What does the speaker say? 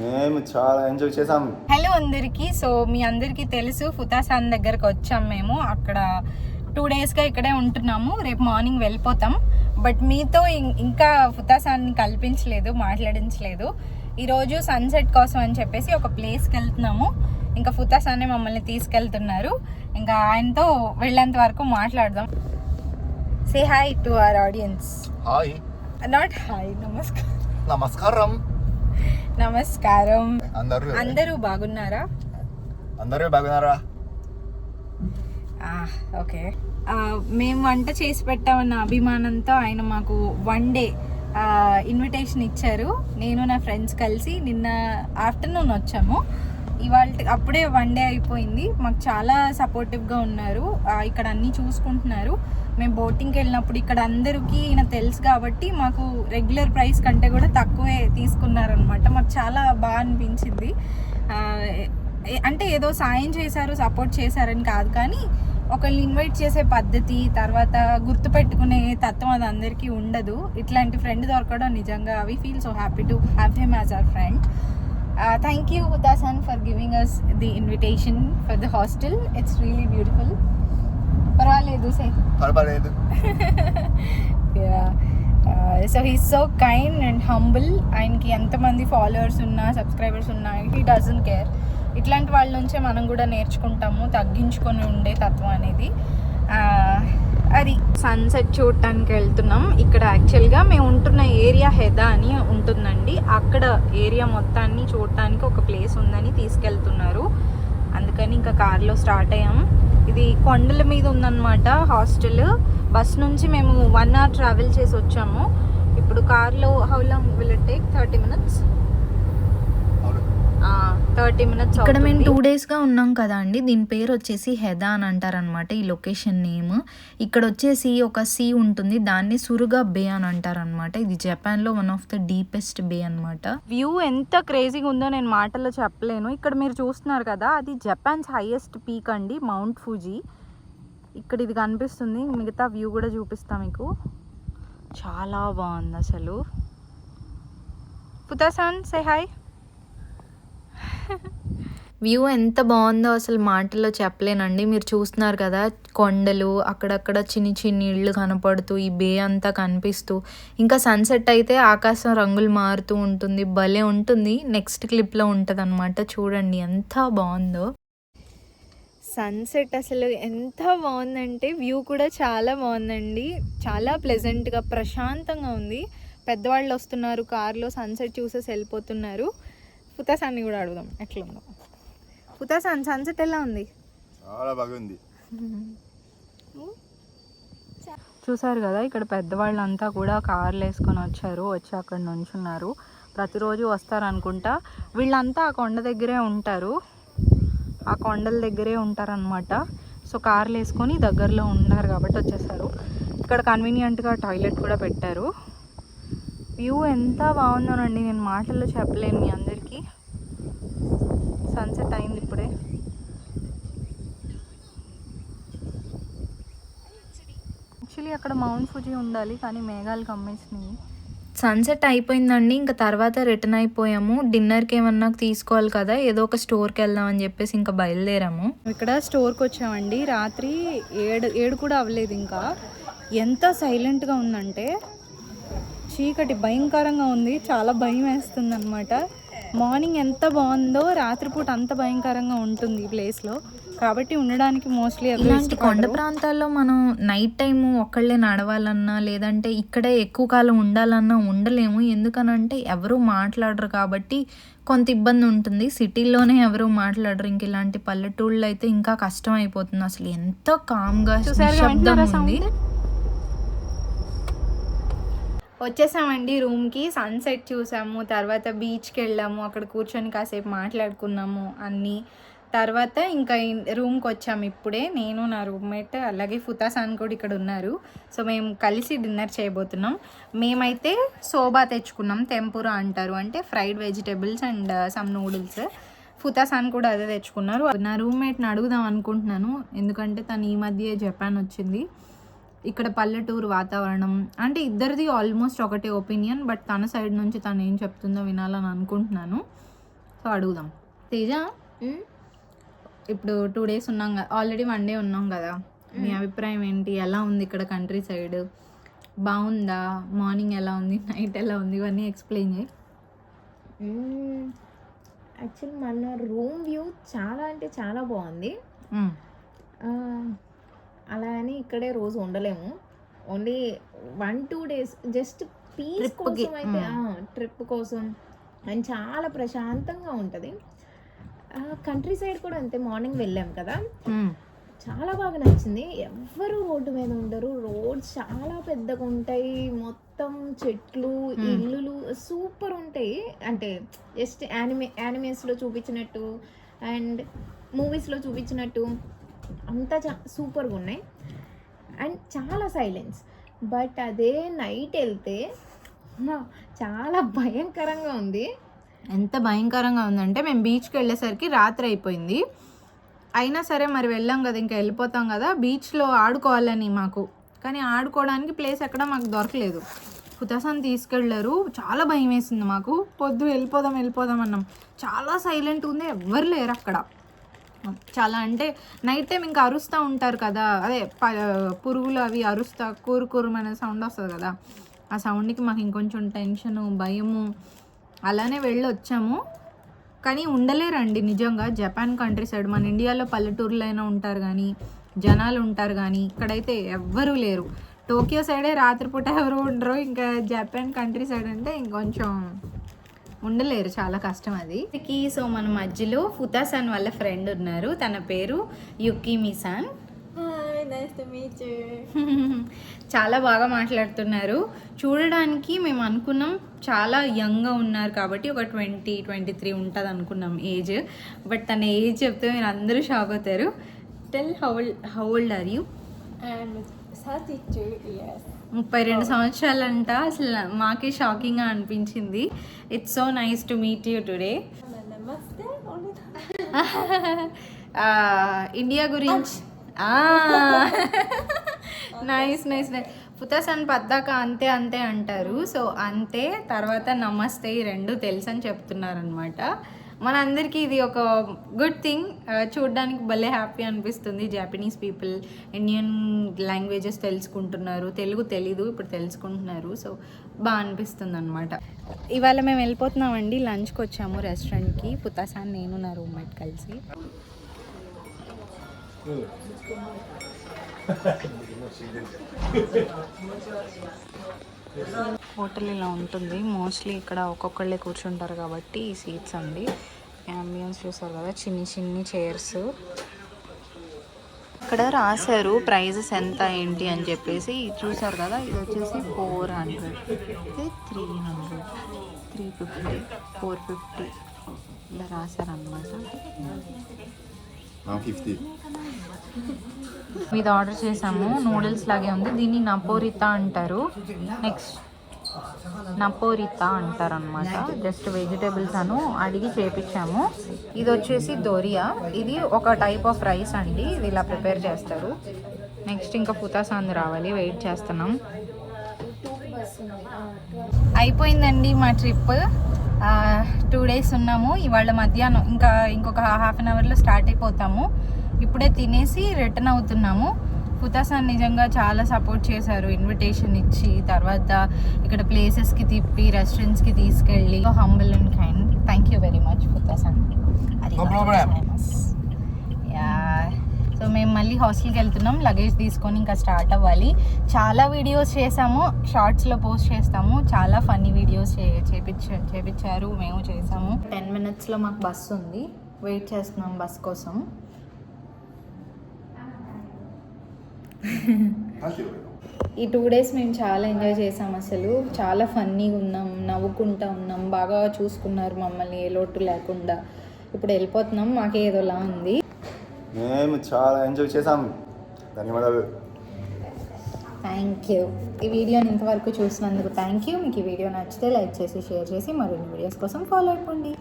మేము చాలా ఎంజాయ్ చేసాం. హలో అందరికీ. సో మీ అందరికీ తెలుసు ఫుతాసాన్ దగ్గరకు వచ్చాం. మేము అక్కడ 2 డేస్గా ఇక్కడే ఉంటున్నాము. రేపు మార్నింగ్ వెళ్ళిపోతాం. బట్ మీతో ఇంకా ఫుతాసాన్ని కల్పించలేదు, మాట్లాడించలేదు. ఈరోజు సన్సెట్ కోసం అని చెప్పేసి ఒక ప్లేస్కి వెళ్తున్నాము. ఇంకా ఫుతాసానే మమ్మల్ని తీసుకెళ్తున్నారు. ఇంకా ఆయనతో వెళ్ళేంత వరకు మాట్లాడదాం. Say hi to our audience. Hi. Not hi, నమస్కారం. నమస్కారం. నమస్కారం. అందరూ బాగున్నారా? అందరూ బాగున్నారా? ఓకే. మేము వంట చేసి పెట్టామన్న అభిమానంతో ఆయన మాకు 1 డే ఇన్విటేషన్ ఇచ్చారు. నేను నా ఫ్రెండ్స్ కలిసి నిన్న ఆఫ్టర్నూన్ వచ్చాము. ఇవాళ అప్పుడే 1 డే అయిపోయింది. మాకు చాలా సపోర్టివ్గా ఉన్నారు. ఇక్కడ అన్నీ చూసుకుంటున్నారు. మేము బోటింగ్కి వెళ్ళినప్పుడు ఇక్కడ అందరికీ ఈయన తెలుసు కాబట్టి మాకు రెగ్యులర్ ప్రైస్ కంటే కూడా తక్కువే తీసుకున్నారనమాట. మాకు చాలా బాగా అనిపించింది. అంటే ఏదో సాయం చేశారు, సపోర్ట్ చేశారని కాదు, కానీ ఒకళ్ళని ఇన్వైట్ చేసే పద్ధతి, తర్వాత గుర్తుపెట్టుకునే తత్వం అది అందరికీ ఉండదు. ఇట్లాంటి ఫ్రెండ్ దొరకడం నిజంగా we feel so happy to have him as our friend. Thank you Futasan for giving us the invitation for the hostel. It's really beautiful. పర్వాలేదు సే పర్వాలేదు. So he's so kind and humble. ఆయనకి ఎంతమంది followers ఉన్నా, subscribers ఉన్నా, he doesn't care. ఇట్లాంటి వాళ్ళ నుంచే మనం కూడా నేర్చుకుంటాము తగ్గించుకొని ఉండే తత్వం అనేది. అది సన్సెట్ చూడటానికి వెళ్తున్నాం. ఇక్కడ యాక్చువల్గా మేము ఉంటున్న ఏరియా హెదా అని ఉంటుందండి. అక్కడ ఏరియా మొత్తాన్ని చూడటానికి ఒక ప్లేస్ ఉందని తీసుకెళ్తున్నారు. అందుకని ఇంకా కార్లో స్టార్ట్ అయ్యాం. ఇది కొండల మీద ఉందన్నమాట హాస్టల్. బస్ నుంచి మేము 1 hour ట్రావెల్ చేసి వచ్చాము. ఇప్పుడు కార్లో how long will it take? 30 minutes. 30 minutes. ఇక్కడ మేము 2 daysగా ఉన్నాం కదా అండి. దీని పేరు వచ్చేసి హెదా అని అంటారనమాట, ఈ లొకేషన్ నేమ్. ఇక్కడ వచ్చేసి ఒక సీ ఉంటుంది, దాన్ని సురుగా బే అని అంటారనమాట. ఇది జపాన్లో వన్ ఆఫ్ ద డీపెస్ట్ బే అనమాట. వ్యూ ఎంత క్రేజీగా ఉందో నేను మాటల్లో చెప్పలేను. ఇక్కడ మీరు చూస్తున్నారు కదా, అది జపాన్స్ హైయెస్ట్ పీక్ అండి, మౌంట్ ఫుజీ. ఇక్కడ ఇది కనిపిస్తుంది. మిగతా వ్యూ కూడా చూపిస్తా మీకు. చాలా బాగుంది అసలు. ఫుతాసాన్ సే హాయ్. వ్యూ ఎంత బాగుందో అసలు మాటల్లో చెప్పలేనండి. మీరు చూస్తున్నారు కదా, కొండలు, అక్కడక్కడ చిన్ని చిన్ని ఇళ్ళు కనపడుతూ, ఈ బే అంతా కనిపిస్తూ, ఇంకా సన్సెట్ అయితే ఆకాశం రంగులు మారుతూ ఉంటుంది. భలే ఉంటుంది. నెక్స్ట్ క్లిప్లో ఉంటుంది అనమాట. చూడండి ఎంత బాగుందో సన్సెట్. అసలు ఎంత బాగుందంటే వ్యూ కూడా చాలా బాగుందండి. చాలా ప్లెజెంట్గా, ప్రశాంతంగా ఉంది. పెద్దవాళ్ళు వస్తున్నారు కార్లో, సన్సెట్ చూసేసి వెళ్ళిపోతున్నారు. ఫుతాసాన్ని కూడా అడుగుదాం ఎట్లుందో. ఫుతాసాన్, సన్సెట్ ఎలా ఉంది? చాలా బాగుంది. చూసారు కదా, ఇక్కడ పెద్దవాళ్ళంతా కూడా కార్లు వేసుకొని వచ్చి అక్కడ నుంచున్నారు. ప్రతిరోజు వస్తారు అనుకుంటా. వీళ్ళంతా ఆ కొండ దగ్గరే ఉంటారు, ఆ కొండల దగ్గరే ఉంటారనమాట. సో కార్లు వేసుకొని దగ్గరలో ఉన్నారు కాబట్టి వచ్చేసారు. ఇక్కడ కన్వీనియంట్గా టాయిలెట్ కూడా పెట్టారు. వ్యూ ఎంత బాగుందోనండి, నేను మాటల్లో చెప్పలేను మీ అందరికీ. సన్సెట్ అయింది ఇప్పుడే. యాక్చువల్లీ అక్కడ మౌంట్ ఫుజీ ఉండాలి, కానీ మేఘాలు కమ్మేసినాయి. సన్సెట్ అయిపోయిందండి. ఇంకా తర్వాత రిటర్న్ అయిపోయాము. డిన్నర్కి ఏమన్నా తీసుకోవాలి కదా, ఏదో ఒక స్టోర్కి వెళ్దాం అని చెప్పేసి ఇంకా బయలుదేరాము. ఇక్కడ స్టోర్కి వచ్చామండి. రాత్రి 7 కూడా అవ్వలేదు. ఇంకా ఎంత సైలెంట్గా ఉందంటే, చీకటి భయంకరంగా ఉంది. చాలా భయం వేస్తుంది అనమాట. మార్నింగ్ ఎంత బాగుందో, రాత్రిపూట అంత భయంకరంగా ఉంటుంది ఈ ప్లేస్లో. కాబట్టి ఉండడానికి మోస్ట్లీ ఇలాంటి కొండ ప్రాంతాల్లో మనం నైట్ టైము ఒక్కళ్ళే నడవాలన్నా, లేదంటే ఇక్కడే ఎక్కువ కాలం ఉండాలన్నా ఉండలేము. ఎందుకనంటే ఎవరు మాట్లాడరు కాబట్టి కొంత ఇబ్బంది ఉంటుంది. సిటీల్లోనే ఎవరు మాట్లాడరు. ఇంక ఇలాంటి పల్లెటూళ్ళు అయితే ఇంకా కష్టం అయిపోతుంది. అసలు ఎంత కామ్గా శబ్దం ఉంది. వచ్చేసామండి రూమ్కి. సన్సెట్ చూసాము, తర్వాత బీచ్కి వెళ్ళాము, అక్కడ కూర్చొని కాసేపు మాట్లాడుకున్నాము అన్నీ. తర్వాత ఇంకా రూమ్కి వచ్చాము ఇప్పుడే. నేను, నా రూమ్మేట్, అలాగే ఫుతాసాన్ కూడా ఇక్కడ ఉన్నారు. సో మేము కలిసి డిన్నర్ చేయబోతున్నాం. మేమైతే సోబా తెచ్చుకున్నాం. టెంపురా అంటారు, అంటే fried vegetables and some noodles. Futasan కూడా అదే తెచ్చుకున్నారు. నా రూమ్మేట్ని అడుగుదాం అనుకుంటున్నాను, ఎందుకంటే తను ఈ మధ్య జపాన్ వచ్చింది. ఇక్కడ పల్లెటూరు వాతావరణం అంటే ఇద్దరిది ఆల్మోస్ట్ ఒకటే ఒపీనియన్. బట్ తన సైడ్ నుంచి తను ఏం చెప్తుందో వినాలని అనుకుంటున్నాను. సో అడుగుదాం. తేజ, ఇప్పుడు 2 days ఉన్నాం కదా, ఆల్రెడీ 1 day ఉన్నాం కదా, మీ అభిప్రాయం ఏంటి? ఎలా ఉంది ఇక్కడ కంట్రీ సైడ్? బాగుందా? మార్నింగ్ ఎలా ఉంది, నైట్ ఎలా ఉంది, ఇవన్నీ ఎక్స్ప్లెయిన్ చేయి. యాక్చువల్లీ మన రూమ్ వ్యూ చాలా అంటే చాలా బాగుంది. అలా అని ఇక్కడే రోజు ఉండలేము. ఓన్లీ 1-2 days జస్ట్ పీస్ కోసం అయితే, ట్రిప్ కోసం. అండ్ చాలా ప్రశాంతంగా ఉంటుంది. కంట్రీ సైడ్ కూడా అంతే. మార్నింగ్ వెళ్ళాం కదా, చాలా బాగా నచ్చింది. ఎవ్వరు రోడ్డు మీద ఉండరు. రోడ్స్ చాలా పెద్దగా ఉంటాయి, మొత్తం చెట్లు, ఇల్లులు సూపర్ ఉంటాయి. అంటే జస్ట్ యానిమేస్లో చూపించినట్టు అండ్ మూవీస్లో చూపించినట్టు అంతా సూపర్గా ఉన్నాయి. అండ్ చాలా సైలెన్స్. బట్ అదే నైట్ వెళ్తే చాలా భయంకరంగా ఉంది. ఎంత భయంకరంగా ఉందంటే మేము బీచ్కి వెళ్ళేసరికి రాత్రి అయిపోయింది. అయినా సరే మరి వెళ్ళాం కదా, ఇంకా వెళ్ళిపోతాం కదా, బీచ్లో ఆడుకోవాలని మాకు. కానీ ఆడుకోవడానికి ప్లేస్ ఎక్కడ మాకు దొరకలేదు. హుతాసాన్ని తీసుకెళ్ళారు. చాలా భయం వేసింది మాకు. పొద్దు వెళ్ళిపోదాం అన్నాం. చాలా సైలెంట్ ఉంది, ఎవ్వరు లేరు అక్కడ. చాలా అంటే నైట్ టైం ఇంకా అరుస్తూ ఉంటారు కదా, అదే పురుగులు అవి అరుస్తా కూరుమనే సౌండ్ వస్తుంది కదా, ఆ సౌండ్కి మాకు ఇంకొంచెం టెన్షను, భయము. అలానే వెళ్ళి వచ్చాము. కానీ ఉండలేరండి నిజంగా జపాన్ కంట్రీ సైడ్. మన ఇండియాలో పల్లెటూరులో అయినా ఉంటారు కానీ, జనాలు ఉంటారు కానీ, ఇక్కడైతే ఎవ్వరూ లేరు. టోక్యో సైడే రాత్రిపూట ఎవరు ఉండరు, ఇంకా జపాన్ కంట్రీ సైడ్ అంటే ఇంకొంచెం ఉండలేరు, చాలా కష్టం అది. సో మన మధ్యలో ఫుతాసాన్ వాళ్ళ ఫ్రెండ్ ఉన్నారు, తన పేరు యుకిమిసాన్. చాలా బాగా మాట్లాడుతున్నారు. చూడడానికి మేము అనుకున్నాం చాలా యంగ్గా ఉన్నారు కాబట్టి ఒక 20-23 ఉంటుంది అనుకున్నాం ఏజ్. బట్ తన ఏజ్ చెప్తే మీరు అందరూ షాక్ అవుతారు. Tell how old are you? 32 సంవత్సరాలంట. అసలు మాకే షాకింగ్గా అనిపించింది. It's so nice to meet you today. India గురించి నైస్. ఫుతాసాన్ పద్దాక అంతే అంటారు. సో అంతే, తర్వాత నమస్తే, ఈ రెండు తెలుసు అని చెప్తున్నారనమాట. మనందరికీ ఇది ఒక గుడ్ థింగ్. చూడడానికి భలే హ్యాపీ అనిపిస్తుంది. జాపనీస్ పీపుల్ ఇండియన్ లాంగ్వేజెస్ తెలుసుకుంటున్నారు. తెలుగు తెలీదు, ఇప్పుడు తెలుసుకుంటున్నారు. సో బాగా అనిపిస్తుంది అనమాట. ఇవాళ మేము వెళ్ళిపోతున్నామండి, లంచ్కి వచ్చాము రెస్టారెంట్కి. ఫుతాసాన్, నేను, నా రూమ్మేట్ కలిసి. హోటల్ ఇలా ఉంటుంది. మోస్ట్లీ ఇక్కడ ఒక్కొక్కళ్ళే కూర్చుంటారు కాబట్టి ఈ సీట్స్ అండి. అంబియన్స్ చూసారు కదా, చిన్ని చైర్స్. ఇక్కడ రాశారు ప్రైజెస్ ఎంత ఏంటి అని చెప్పేసి. చూసారు కదా, ఇది వచ్చేసి 400, ఇది 300, 350, 450 ఇలా రాశారనమాట. ఇది ఆర్డర్ చేసాము. నూడిల్స్ లాగే ఉంది. దీన్ని నపోరితా అంటారు. నెక్స్ట్ నపోరితా అంటారు అనమాట. జస్ట్ వెజిటేబుల్స్ అడిగి చేపించాము. ఇది వచ్చేసి దోరియా. ఇది ఒక టైప్ ఆఫ్ రైస్ అండి. ఇది ఇలా ప్రిపేర్ చేస్తారు. నెక్స్ట్ ఇంకా ఫుతాసాన్ రావాలి, వెయిట్ చేస్తున్నాం. అయిపోయిందండి మా ట్రిప్. 2 days ఉన్నాము. ఇవాళ మధ్యాహ్నం ఇంకొక హాఫ్ అన్ అవర్లో స్టార్ట్ అయిపోతాము. ఇప్పుడే తినేసి రిటర్న్ అవుతున్నాము. ఫుతాసాన్ నిజంగా చాలా సపోర్ట్ చేశారు, ఇన్విటేషన్ ఇచ్చి, తర్వాత ఇక్కడ ప్లేసెస్కి తిప్పి, రెస్టారెంట్స్కి తీసుకెళ్ళి. Humble and kind. Thank you very much Futasan. So మేము మళ్ళీ హాస్టల్కి వెళ్తున్నాం. లగేజ్ తీసుకొని ఇంకా స్టార్ట్ అవ్వాలి. చాలా వీడియోస్ చేసాము, షార్ట్స్లో పోస్ట్ చేస్తాము. చాలా ఫన్నీ వీడియోస్ చేపించారు, మేము చేసాము. 10 minutesలో మాకు బస్సు ఉంది. వెయిట్ చేస్తున్నాం బస్ కోసం. ఈ 2 days మేము చాలా ఎంజాయ్ చేసాం. అసలు చాలా ఫన్నీగా ఉన్నాం, నవ్వుకుంటా ఉన్నాం. బాగా చూసుకున్నారు మమ్మల్ని, ఏ లోటు లేకుండా. ఇప్పుడు వెళ్ళిపోతున్నాం. మాకే ఏదోలా ఉంది. మేము చాలా ఎంజాయ్ చేసాము. ధన్యవాదాలు. Thank you. ఈ వీడియోని ఇంతవరకు చూసినందుకు థ్యాంక్ యూ. మీకు ఈ వీడియో నచ్చితే లైక్ చేసి, షేర్ చేసి, మరిన్ని వీడియోస్ కోసం ఫాలో అయిపోండి.